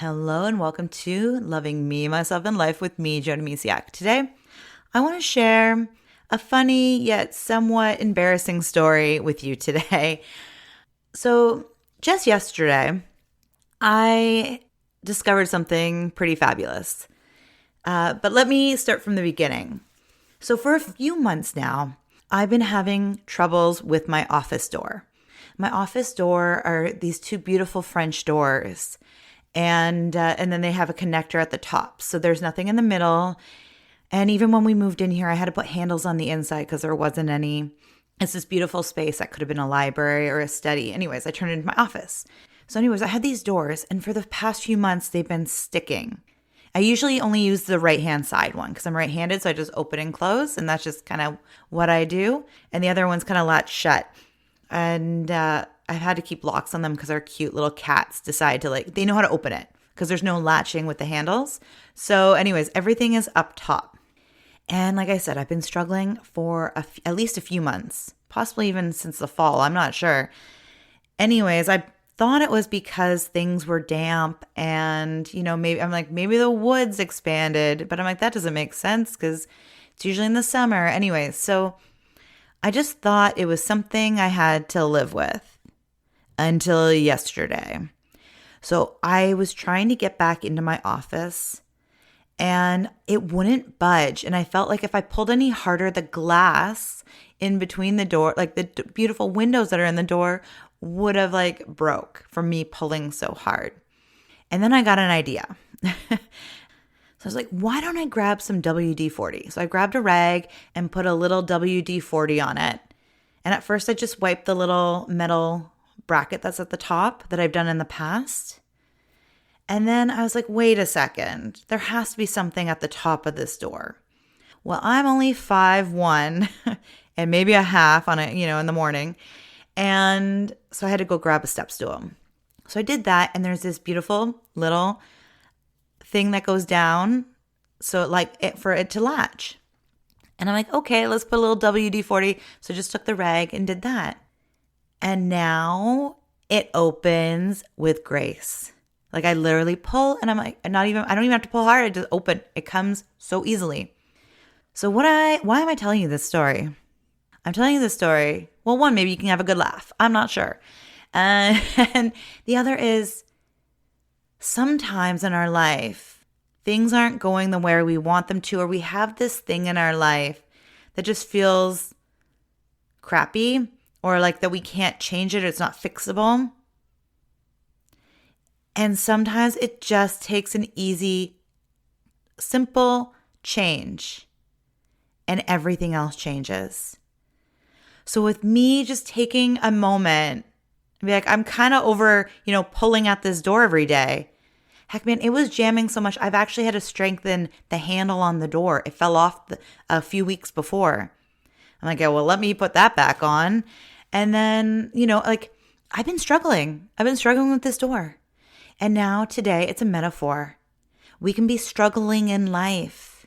Hello and welcome to Loving Me, Myself, and Life with me, Jody Misiak. Today, I want to share a funny yet somewhat embarrassing story with you today. So, just yesterday, I discovered something pretty fabulous. But let me start from the beginning. So, for a few months now, I've been having troubles with my office door. My office door are these two beautiful French doors. And then they have a connector at the top. So there's nothing in the middle. And even when we moved in here, I had to put handles on the inside because there wasn't any. It's this beautiful space that could have been a library or a study. Anyways, I turned it into my office. So anyways, I had these doors, and for the past few months, they've been sticking. I usually only use the right-hand side one because I'm right-handed, so I just open and close, and that's just kind of what I do. And the other one's kind of latched shut. And I've had to keep locks on them because our cute little cats decide to they know how to open it because there's no latching with the handles. So anyways, everything is up top. And like I said, I've been struggling for at least a few months, possibly even since the fall. I'm not sure. Anyways, I thought it was because things were damp and, maybe the woods expanded. But I'm like, that doesn't make sense because it's usually in the summer. Anyways, so I just thought it was something I had to live with until yesterday. So I was trying to get back into my office and it wouldn't budge. And I felt like if I pulled any harder, the glass in between the door, like the beautiful windows that are in the door, would have broke from me pulling so hard. And then I got an idea. So I was like, why don't I grab some WD-40? So I grabbed a rag and put a little WD-40 on it. And at first I just wiped the little metal bracket that's at the top that I've done in the past. And then I was like, wait a second. There has to be something at the top of this door. Well, I'm only 5'1" and maybe a half on it, in the morning. And so I had to go grab a step stool. So I did that. And there's this beautiful little thing that goes down for it to latch. And I'm like, okay, let's put a little WD-40. So I just took the rag and did that. And now it opens with grace. I literally pull and I'm like, I don't even have to pull hard. I just open. It comes so easily. So why am I telling you this story? I'm telling you this story. Well, one, maybe you can have a good laugh. I'm not sure. And the other is, sometimes in our life, things aren't going the way we want them to, or we have this thing in our life that just feels crappy, or that we can't change it, or it's not fixable. And sometimes it just takes an easy, simple change, and everything else changes. So with me just taking a moment, be like, I'm kind of over, pulling at this door every day. Heck, man, it was jamming so much. I've actually had to strengthen the handle on the door. It fell off a few weeks before. I'm like, well, let me put that back on. And then, I've been struggling. With this door. And now today, it's a metaphor. We can be struggling in life.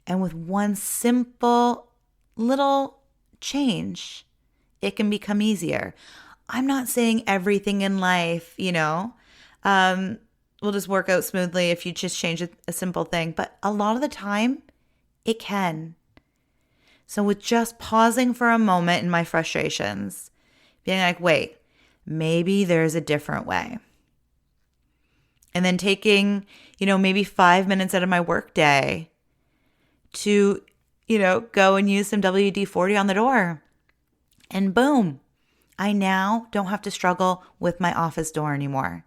And with one simple little change, it can become easier. I'm not saying everything in life, will just work out smoothly if you just change a simple thing. But a lot of the time, it can. So with just pausing for a moment in my frustrations, being like, wait, maybe there's a different way. And then taking, maybe 5 minutes out of my work day to, go and use some WD-40 on the door. And boom, I now don't have to struggle with my office door anymore.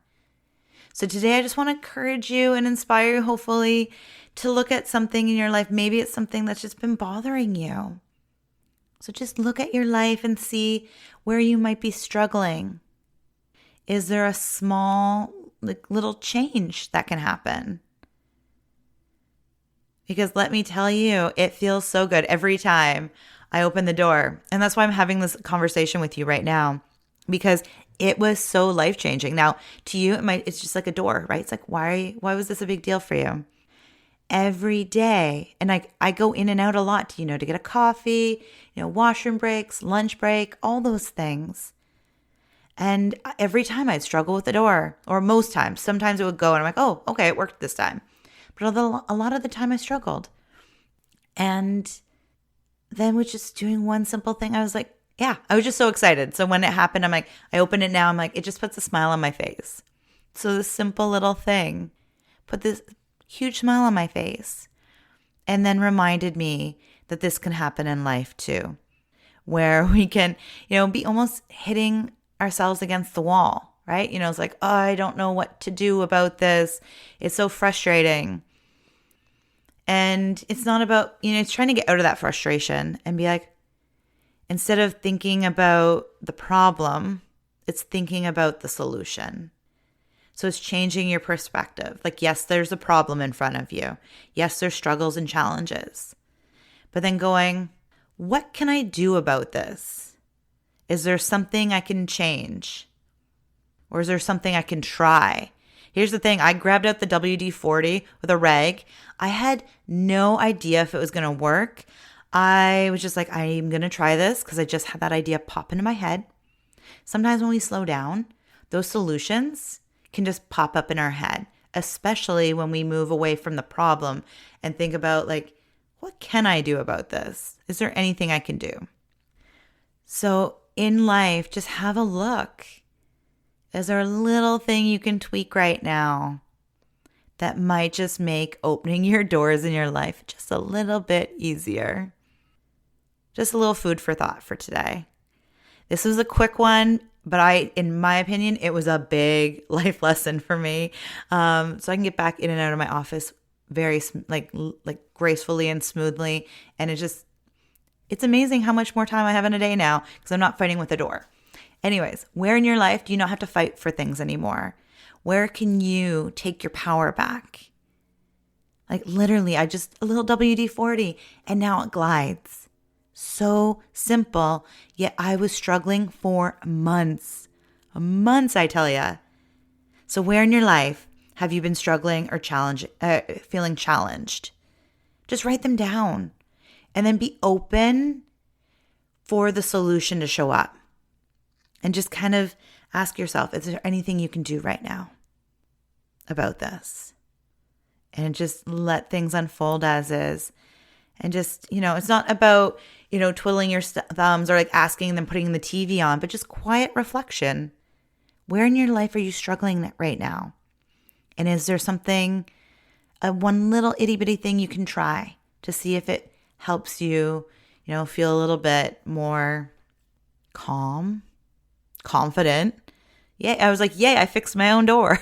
So today I just want to encourage you and inspire you, hopefully, to look at something in your life. Maybe it's something that's just been bothering you. So just look at your life and see where you might be struggling. Is there a small, little change that can happen? Because let me tell you, it feels so good every time I open the door. And that's why I'm having this conversation with you right now, because it was so life-changing. Now, to you, it's just like a door, right? It's like, why was this a big deal for you? Every day. And I go in and out a lot, to get a coffee, washroom breaks, lunch break, all those things. And every time I'd struggle with the door, or most times. Sometimes it would go and I'm like, oh, okay, it worked this time. But a lot of the time I struggled. And then with just doing one simple thing, I was like, yeah, I was just so excited. So when it happened, I'm like, I open it now. I'm like, it just puts a smile on my face. So this simple little thing put this huge smile on my face and then reminded me that this can happen in life too, where we can, be almost hitting ourselves against the wall, right? It's like, oh, I don't know what to do about this. It's so frustrating. And it's not about, it's trying to get out of that frustration and be like, instead of thinking about the problem, it's thinking about the solution. So it's changing your perspective. Like, yes, there's a problem in front of you. Yes, there's struggles and challenges. But then going, what can I do about this? Is there something I can change? Or is there something I can try? Here's the thing. I grabbed out the WD-40 with a rag. I had no idea if it was going to work. I was just like, I'm going to try this because I just had that idea pop into my head. Sometimes when we slow down, those solutions can just pop up in our head, especially when we move away from the problem and think about like, what can I do about this? Is there anything I can do? So in life, just have a look. Is there a little thing you can tweak right now that might just make opening your doors in your life just a little bit easier? Just a little food for thought for today. This was a quick one, but in my opinion, it was a big life lesson for me. So I can get back in and out of my office very like gracefully and smoothly. And it's amazing how much more time I have in a day now because I'm not fighting with the door. Anyways, where in your life do you not have to fight for things anymore? Where can you take your power back? Like literally, a little WD-40 and now it glides. So simple, yet I was struggling for months. Months, I tell ya. So where in your life have you been struggling or feeling challenged? Just write them down and then be open for the solution to show up. And just kind of ask yourself, is there anything you can do right now about this? And just let things unfold as is. And just, it's not about, twiddling your thumbs or like asking and then putting the TV on, but just quiet reflection. Where in your life are you struggling right now? And is there something, one little itty bitty thing you can try to see if it helps you, feel a little bit more calm, confident. Yeah, I was like, yay, I fixed my own door.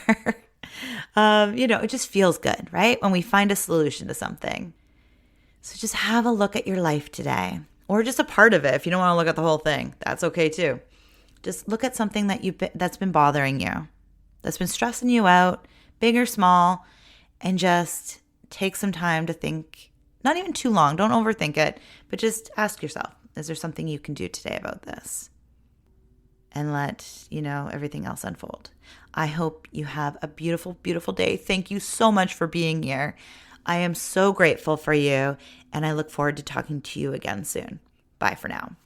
It just feels good, right? When we find a solution to something. So just have a look at your life today, or just a part of it. If you don't want to look at the whole thing, that's okay too. Just look at something that's been bothering you, that's been stressing you out, big or small, and just take some time to think. Not even too long. Don't overthink it, but just ask yourself, is there something you can do today about this? And let, everything else unfold. I hope you have a beautiful, beautiful day. Thank you so much for being here. I am so grateful for you, and I look forward to talking to you again soon. Bye for now.